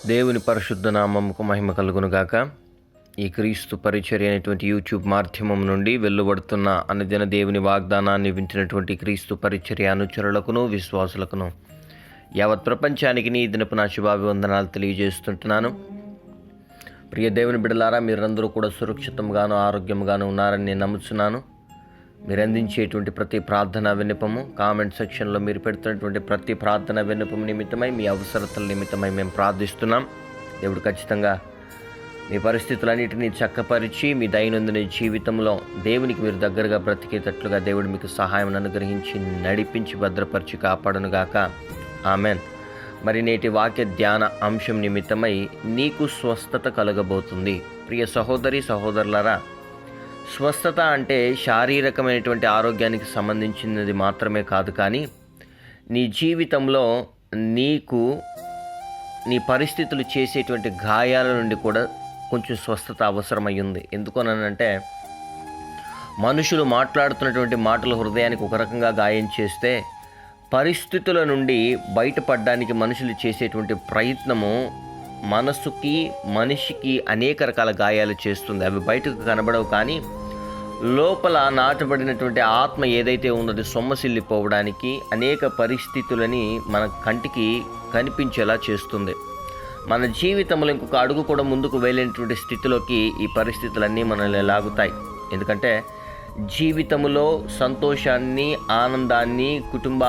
దేవుని పరిశుద్ధ నామముకు మహిమ కలుగునుగాక. ఈ క్రీస్తు పరిచర్య అనేటువంటి యూట్యూబ్ మాధ్యమం నుండి వెలువడుతున్న అనుదిన దేవుని వాగ్దానాన్ని వింటున్నటువంటి క్రీస్తు పరిచర్య అనుచరులకును విశ్వాసులకును యావత్ ప్రపంచానికి నీ దినపు నా శుభాభివందనాలు తెలియజేస్తుంటున్నాను. ప్రియ దేవుని బిడ్డలారా, మీరందరూ కూడా సురక్షితంగాను ఆరోగ్యంగాను ఉన్నారని నేను నమ్ముతున్నాను. మీరు అందించేటువంటి ప్రతి ప్రార్థన విన్నపము, కామెంట్ సెక్షన్లో మీరు పెడుతున్నటువంటి ప్రతి ప్రార్థన విన్నపము నిమిత్తమై, మీ అవసరతల నిమిత్తమై మేము ప్రార్థిస్తున్నాం. దేవుడు ఖచ్చితంగా మీ పరిస్థితులన్నిటినీ చక్కపరిచి మీ దైనందిన జీవితంలో దేవునికి మీరు దగ్గరగా బ్రతికేటట్లుగా దేవుడు మీకు సహాయం అనుగ్రహించి నడిపించి భద్రపరిచి కాపాడునుగాక. ఆమెన్. మరి నేటి వాక్య ధ్యాన అంశం నిమిత్తమై నీకు స్వస్థత కలగబోతుంది. ప్రియ సహోదరి సహోదరులారా, స్వస్థత అంటే శారీరకమైనటువంటి ఆరోగ్యానికి సంబంధించినది మాత్రమే కాదు, కానీ నీ జీవితంలో నీకు నీ పరిస్థితులు చేసేటువంటి గాయాల నుండి కూడా కొంచెం స్వస్థత అవసరమయ్యింది. ఎందుకనంటే మనుషులు మాట్లాడుతున్నటువంటి మాటలు హృదయానికి ఒక రకంగా గాయం చేస్తే, పరిస్థితుల నుండి బయటపడడానికి మనుషులు చేసేటువంటి ప్రయత్నము మనిషికి అనేక రకాల గాయాలు చేస్తుంది. అవి బయటకు కనబడవు, కానీ లోపల నాటబడినటువంటి ఆత్మ ఏదైతే ఉన్నది సొమ్మసిల్లిపోవడానికి అనేక పరిస్థితులని మన కంటికి కనిపించేలా చేస్తుంది. మన జీవితంలో ఇంకొక అడుగు కూడా ముందుకు వెళ్ళినటువంటి స్థితిలోకి ఈ పరిస్థితులన్నీ మనల్ని లాగుతాయి. ఎందుకంటే జీవితంలో సంతోషాన్ని, ఆనందాన్ని, కుటుంబ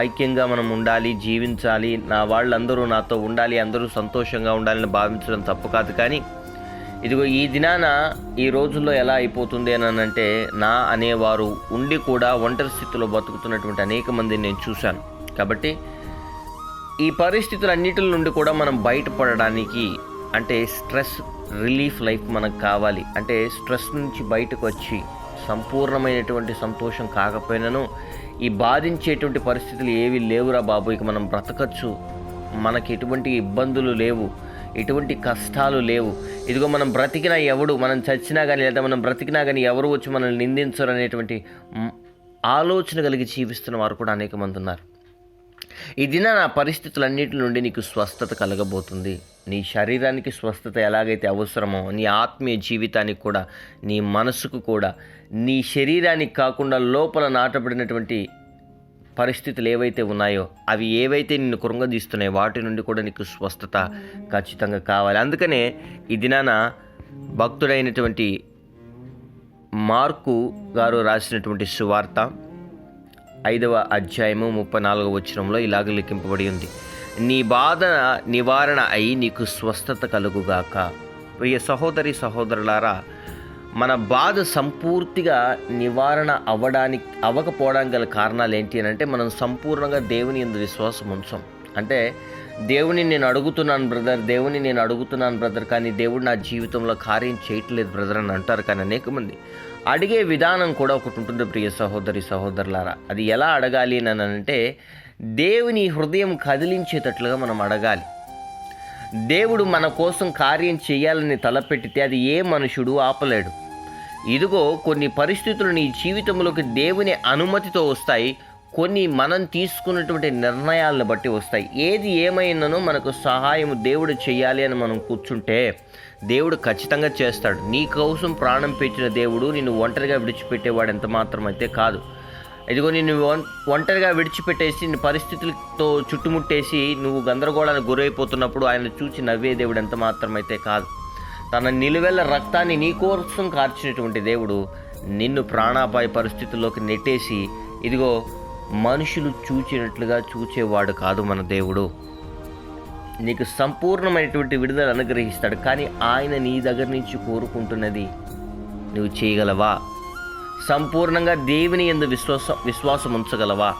ఐక్యంగా మనం ఉండాలి, జీవించాలి, నా వాళ్ళందరూ నాతో ఉండాలి, అందరూ సంతోషంగా ఉండాలని భావించడం తప్పు కాదు. కానీ ఇదిగో ఈ దినాన ఈ రోజుల్లో ఎలా అయిపోతుంది అని అంటే, నా అనేవారు ఉండి కూడా ఒంటరి స్థితిలో బతుకుతున్నటువంటి అనేక మందిని నేను చూశాను. కాబట్టి ఈ పరిస్థితులన్నిటి నుండి కూడా మనం బయటపడడానికి అంటే స్ట్రెస్ రిలీఫ్ లైఫ్ మనకు కావాలి. అంటే స్ట్రెస్ నుంచి బయటకు వచ్చి సంపూర్ణమైనటువంటి సంతోషం కాకపోయినను ఈ బాధించేటువంటి పరిస్థితులు ఏవి లేవురా బాబు, ఇక మనం బ్రతకచ్చు, మనకి ఎటువంటి ఇబ్బందులు లేవు, ఎటువంటి కష్టాలు లేవు, ఇదిగో మనం బ్రతికినా ఎవడు, మనం చచ్చినా కానీ లేదా మనం బ్రతికినా కానీ ఎవరు వచ్చి మనల్ని నిందించరు అనేటువంటి ఆలోచన కలిగి జీవిస్తున్న వారు కూడా అనేక మంది ఉన్నారు. ఈ దిన నా పరిస్థితులన్నిటి నుండి నీకు స్వస్థత కలగబోతుంది. నీ శరీరానికి స్వస్థత ఎలాగైతే అవసరమో, నీ ఆత్మీయ జీవితానికి కూడా, నీ మనసుకు కూడా, నీ శరీరానికి కాకుండా లోపల నాటబడినటువంటి పరిస్థితులు ఏవైతే ఉన్నాయో, అవి ఏవైతే నిన్ను కృంగదీస్తున్నాయో వాటి నుండి కూడా నీకు స్వస్థత ఖచ్చితంగా కావాలి. అందుకనే ఈ దినాన భక్తుడైనటువంటి మార్కు గారు రాసినటువంటి సువార్త 5వ అధ్యాయము 34వ వచనంలో ఇలాగ లిఖింపబడి ఉంది: నీ బాధ నివారణ అయి నీకు స్వస్థత కలుగుగాక. ప్రియ సహోదరి సహోదరులారా, మన బాధ సంపూర్తిగా నివారణ అవ్వకపోవడానికి గల కారణాలు ఏంటి అని అంటే, మనం సంపూర్ణంగా దేవుని యందు విశ్వాసం ఉంచాం. అంటే దేవుని నేను అడుగుతున్నాను బ్రదర్, కానీ దేవుడు నా జీవితంలో కార్యం చేయట్లేదు బ్రదర్ అని అంటారు. కానీ అనేక మంది అడిగే విధానం కూడా ఒకటి ఉంటుంది. ప్రియ సహోదరి సహోదరులారా, అది ఎలా అడగాలి అని అంటే, దేవుని హృదయం కదిలించేటట్లుగా మనం అడగాలి. దేవుడు మన కోసం కార్యం చేయాలని తలపెట్టితే అది ఏ మనుషుడు ఆపలేడు. ఇదిగో కొన్ని పరిస్థితులు నీ జీవితంలోకి దేవుని అనుమతితో వస్తాయి, కొన్ని మనం తీసుకున్నటువంటి నిర్ణయాలను బట్టి వస్తాయి. ఏది ఏమైనానో మనకు సహాయం దేవుడు చేయాలి అని మనం కూర్చుంటే దేవుడు ఖచ్చితంగా చేస్తాడు. నీ కోసం ప్రాణం పెట్టిన దేవుడు నిన్ను ఒంటరిగా విడిచిపెట్టేవాడు ఎంత మాత్రం అయితే కాదు. ఇదిగో నిన్ను ఒంటరిగా విడిచిపెట్టేసి నీ పరిస్థితులతో చుట్టుముట్టేసి నువ్వు గందరగోళానికి గురైపోతున్నప్పుడు ఆయన చూసి నవ్వే దేవుడు ఎంత మాత్రమైతే కాదు. తన నిలువెల్ల రక్తాన్ని నీ కోసం కార్చినటువంటి దేవుడు నిన్ను ప్రాణాపాయ పరిస్థితుల్లోకి నెట్టేసి ఇదిగో మనుషులు చూచినట్లుగా చూచేవాడు కాదు మన దేవుడు. నీకు సంపూర్ణమైనటువంటి విడుదల అనుగ్రహిస్తాడు. కానీ ఆయన నీ దగ్గర నుంచి కోరుకుంటున్నది నువ్వు చేయగలవా? సంపూర్ణంగా దేవుని యందు విశ్వాసం ఉంచగలవా?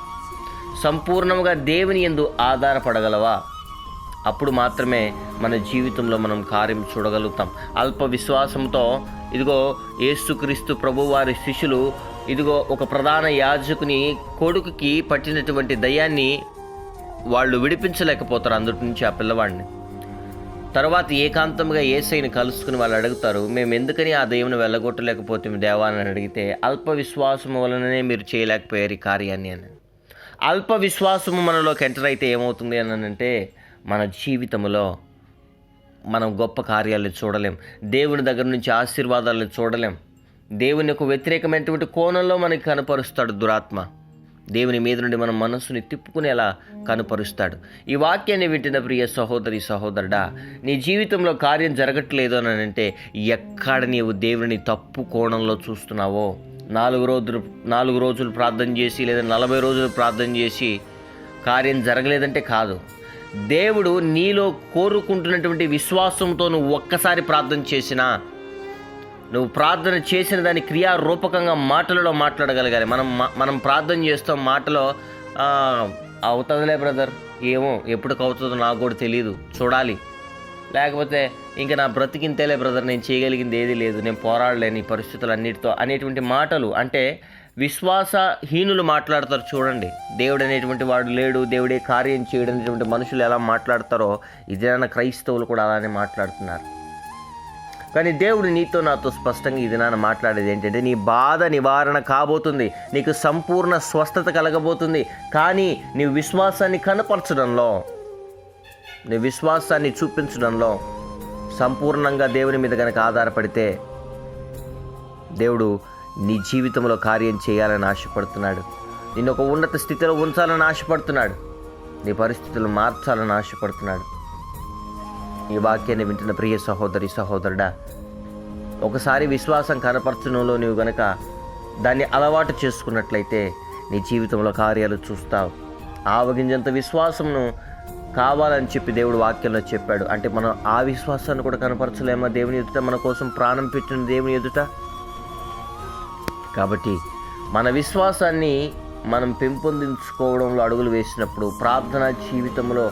సంపూర్ణంగా దేవుని యందు ఆధారపడగలవా? అప్పుడు మాత్రమే మన జీవితంలో మనం కార్యం చూడగలుగుతాం. అల్ప విశ్వాసంతో ఇదిగో యేసుక్రీస్తు ప్రభు వారి శిష్యులు ఇదిగో ఒక ప్రధాన యాజకుని కొడుకుకి పట్టినటువంటి దయ్యాన్ని వాళ్ళు విడిపించలేకపోతారు అందుటి నుంచి ఆ పిల్లవాడిని. తర్వాత ఏకాంతంగా యేసయ్యని కలుసుకుని వాళ్ళు అడుగుతారు, మేము ఎందుకని ఆ దయ్యంను వెళ్ళగొట్టలేకపోతే దేవా అని అడిగితే, అల్ప విశ్వాసం వలననే మీరు చేయలేకపోయారు ఈ కార్యాన్ని అని. అల్ప విశ్వాసము మనలోకి ఎంటర్ అయితే ఏమవుతుంది అని అంటే, మన జీవితంలో మనం గొప్ప కార్యాలను చూడలేం, దేవుని దగ్గర నుంచి ఆశీర్వాదాలను చూడలేం. దేవుని యొక్క వ్యతిరేకమైనటువంటి కోణంలో మనకి కనపరుస్తాడు దురాత్మ. దేవుని మీద నుండి మన మనస్సుని తిప్పుకునేలా కనపరుస్తాడు. ఈ వాక్యాన్ని వింటున్న ప్రియ సహోదరి సహోదరుడా, నీ జీవితంలో కార్యం జరగట్లేదు అని అంటే ఎక్కడ నీవు దేవుని తప్పు కోణంలో చూస్తున్నావో, 4 రోజులు ప్రార్థన చేసి లేదా 40 రోజులు ప్రార్థన చేసి కార్యం జరగలేదంటే కాదు. దేవుడు నీలో కోరుకుంటున్నటువంటి విశ్వాసంతో నువ్వు ఒక్కసారి ప్రార్థన చేసినా, నువ్వు ప్రార్థన చేసిన దాని క్రియారూపకంగా మాటలలో మాట్లాడగలగాలి. మనం ప్రార్థన చేస్తాం, మాటలో అవుతుందిలే బ్రదర్, ఏమో ఎప్పటికి అవుతుందో నాకు కూడా తెలియదు, చూడాలి, లేకపోతే ఇంకా నా బ్రతికింతేలే బ్రదర్, నేను చేయగలిగింది ఏది లేదు, నేను పోరాడలేని ఈ పరిస్థితులు అన్నిటితో అనేటువంటి మాటలు అంటే విశ్వాసహీనులు మాట్లాడతారు. చూడండి, దేవుడు అనేటువంటి వాడు లేడు, దేవుడే కార్యం చేయడం అనేటువంటి మనుషులు ఎలా మాట్లాడతారో ఇదేనా క్రైస్తవులు కూడా అలానే మాట్లాడుతున్నారు. కానీ దేవుడు నీతో నాతో స్పష్టంగా ఇది నాన్న మాట్లాడేది ఏంటంటే, నీ బాధ నివారణ కాబోతుంది, నీకు సంపూర్ణ స్వస్థత కలగబోతుంది. కానీ నీ విశ్వాసాన్ని కనపరచడంలో, నీ విశ్వాసాన్ని చూపించడంలో సంపూర్ణంగా దేవుని మీద కనుక ఆధారపడితే దేవుడు నీ జీవితంలో కార్యం చేయాలని ఆశపడుతున్నాడు. నిన్ను ఒక ఉన్నత స్థితిలో ఉంచాలని ఆశపడుతున్నాడు. నీ పరిస్థితులు మార్చాలని ఆశపడుతున్నాడు. ఈ వాక్యాన్ని వింటున్న ప్రియ సహోదరి సహోదరుడా, ఒకసారి విశ్వాసం కనపరచడంలో నీవు గనక దాన్ని అలవాటు చేసుకున్నట్లయితే నీ జీవితంలో కార్యాలు చూస్తావు. ఆవగింజంత విశ్వాసమును కావాలని చెప్పి దేవుడు వాక్యంలో చెప్పాడు. అంటే మనం ఆ విశ్వాసాన్ని కూడా కనపరచలేమా దేవుని ఎదుట, మన కోసం ప్రాణం పెట్టిన దేవుని ఎదుట? కాబట్టి మన విశ్వాసాన్ని మనం పెంపొందించుకోవడంలో అడుగులు వేసినప్పుడు, ప్రార్థనా జీవితంలో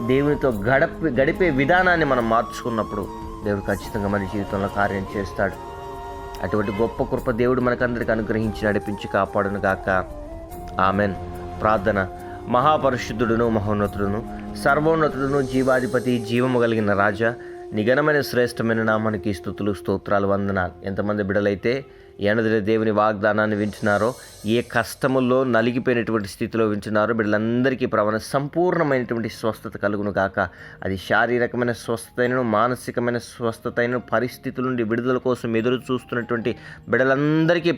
దేవునితో గడిపే విధానాన్ని మనం మార్చుకున్నప్పుడు దేవుడు ఖచ్చితంగా మన జీవితంలో కార్యం చేస్తాడు. అటువంటి గొప్ప కృప దేవుడు మనకందరికీ అనుగ్రహించి నడిపించి కాపాడును గాక. ఆమెన్. ప్రార్థన. మహాపరిశుద్ధుడును మహోన్నతుడును సర్వోన్నతుడును జీవాధిపతి జీవము కలిగిన రాజా, నిఘనమైన శ్రేష్టమైన నామానికి స్తుతులు స్తోత్రాలు వందనాలు. ఎంతమంది బిడలైతే ఎనదిన దేవుని వాగ్దానాన్ని వింటున్నారో, ఏ కష్టముల్లో నలిగిపోయినటువంటి స్థితిలో వింటున్నారో బిడ్డలందరికీ సంపూర్ణమైనటువంటి స్వస్థత కలుగును గాక. అది శారీరకమైన స్వస్థతైన, మానసికమైన స్వస్థతైన, పరిస్థితుల నుండి విడుదల కోసం ఎదురు చూస్తున్నటువంటి బిడ్డలందరికీ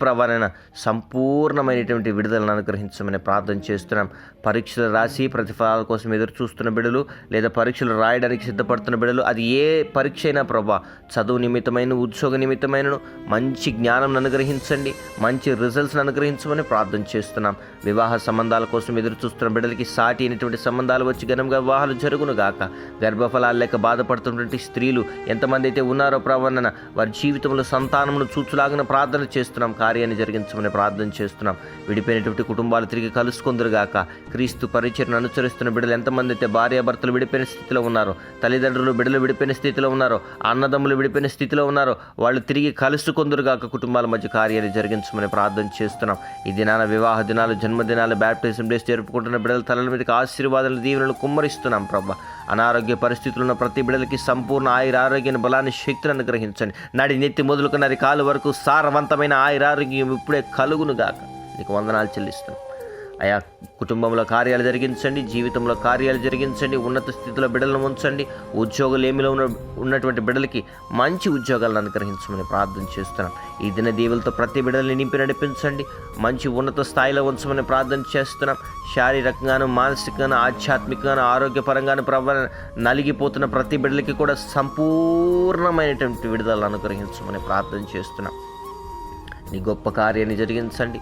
సంపూర్ణమైనటువంటి విడుదలను అనుగ్రహించమని ప్రార్థన చేస్తున్నాం. పరీక్షలు రాసి ప్రతిఫలాల కోసం ఎదురు చూస్తున్న బిడ్డలు, లేదా పరీక్షలు రాయడానికి సిద్ధపడుతున్న బిడ్డలు, అది ఏ పరీక్ష అయినా ప్రభా, చదువు నిమిత్తమైన, ఉద్యోగ నిమిత్తమైన మంచి జ్ఞానం అనుగ్రహించండి, మంచి రిజల్ట్స్ని అనుగ్రహించమని ప్రార్థన చేస్తున్నాం. వివాహ సంబంధాల కోసం ఎదురు చూస్తున్న బిడ్డలకి సాటి అయినటువంటి సంబంధాలు వచ్చి ఘనంగా వివాహాలు జరుగును గాక. గర్భఫలాలు లేక బాధపడుతున్నటువంటి స్త్రీలు ఎంతమంది అయితే ఉన్నారో ప్రవర్ణన, వారి జీవితంలో సంతానమును చూచులాగిన ప్రార్థన చేస్తున్నాం. కార్యాన్ని జరిగించమని ప్రార్థన చేస్తున్నాం. విడిపోయినటువంటి కుటుంబాలు తిరిగి కలుసుకుందరుగాక. క్రీస్తు పరిచయను అనుసరిస్తున్న బిడ్డలు ఎంతమంది అయితే భార్యాభర్తలు విడిపోయిన స్థితిలో ఉన్నారో, తల్లిదండ్రులు బిడ్డలు విడిపోయిన స్థితిలో ఉన్నారో, అన్నదమ్ములు విడిపోయిన స్థితిలో ఉన్నారో, వాళ్ళు తిరిగి కలుసుకుందరుగాక. కుటుంబాల మధ్య కార్యాన్ని జరిగించమని ప్రార్థన చేస్తున్నాం. ఈ దినాన వివాహ దినాలు, జన్మదినాలు, బ్యాప్టిజం డేస్ జరుపుకుంటున్న బిడ్డల తలల మీదకి ఆశీర్వాదాలు, దీవెనలు కుమ్మరిస్తున్నాం ప్రభా. అనారోగ్య పరిస్థితులు ఉన్న ప్రతి బిడ్డలకి సంపూర్ణ ఆయురారోగ్యాన్ని, బలాన్ని, శక్తులను అనుగ్రహించండి. నడి నెత్తి మొదలుకు నరి కాలు వరకు సారవంతమైన ఆయురారోగ్యం ఇప్పుడే కలుగును గాక. నీకు వందనాలు చెల్లిస్తున్నాం అయా. కుటుంబంలో కార్యాలు జరిగించండి, జీవితంలో కార్యాలు జరిగించండి, ఉన్నత స్థితిలో బిడ్డలను ఉంచండి. ఉద్యోగులు ఏమిలో ఉన్నటువంటి బిడ్డలకి మంచి ఉద్యోగాలను అనుగ్రహించమని ప్రార్థన చేస్తున్నాం. ఈ దిన దీవులతో ప్రతి బిడ్డల్ని నింపి నడిపించండి, మంచి ఉన్నత స్థాయిలో ఉంచమని ప్రార్థన చేస్తున్నాం. శారీరకంగాను, మానసికంగాను, ఆధ్యాత్మికంగాను, ఆరోగ్యపరంగాను నలిగిపోతున్న ప్రతి బిడ్డలకి కూడా సంపూర్ణమైనటువంటి విడుదలను అనుగ్రహించమని ప్రార్థన చేస్తున్నాం. నీ గొప్ప కార్యాన్ని జరిగించండి.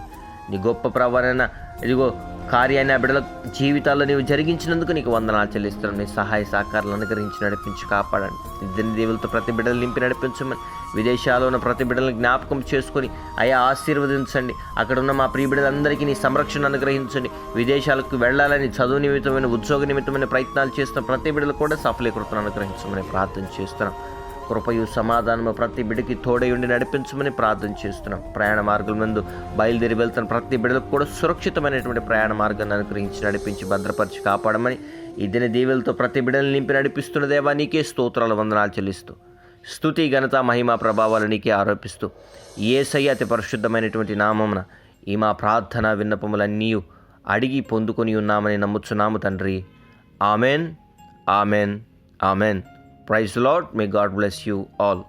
నీ గొప్ప ప్రవర్తన, ఇదిగో కార్యాన్ని ఆ బిడ్డల జీవితాల్లో నీవు జరిగించినందుకు నీకు వందనాలు చెల్లిస్తున్నాం. నీ సహాయ సహకారాలు అనుగ్రహించి నడిపించి కాపాడండి. ఇద్దరిని దేవులతో ప్రతి బిడ్డలు నింపి నడిపించమని, విదేశాల్లో ఉన్న ప్రతి బిడ్డలను జ్ఞాపకం చేసుకొని అయా ఆశీర్వదించండి. అక్కడ ఉన్న మా ప్రియ బిడ్డలందరికీ నీ సంరక్షణ అనుగ్రహించండి. విదేశాలకు వెళ్ళాలని, చదువు నిమిత్తమైన, ఉద్యోగ నిమిత్తమైన ప్రయత్నాలు చేస్తున్న ప్రతి బిడ్డలు కూడా సఫలీకృతను అనుగ్రహించమని ప్రార్థన చేస్తున్నాం. కృపయు సమాధానము ప్రతి బిడ్డకి తోడై ఉండి నడిపించమని ప్రార్థన చేస్తున్నాం. ప్రయాణ మార్గం నందు బయలుదేరి వెళ్తున్న ప్రతి బిడ్డలకు కూడా సురక్షితమైనటువంటి ప్రయాణ మార్గాన్ని అనుగ్రహించి నడిపించి భద్రపరిచి కాపాడమని, ఈ దిన దీవెలతో ప్రతి బిడ్డలు నింపి నడిపిస్తున్న దేవా నీకే స్తోత్రాలు వందనాలు చెల్లిస్తూ, స్తుతి ఘనత మహిమ ప్రభావాలు నీకే ఆరోపిస్తూ, యేసయ్య అతి పరిశుద్ధమైనటువంటి నామమున ఈ మా ప్రార్థన విన్నపములన్నీ అడిగి పొందుకొని ఉన్నామని నమ్ముచున్నాము తండ్రి. Amen. Amen. Amen. Praise the lord. May God bless you all.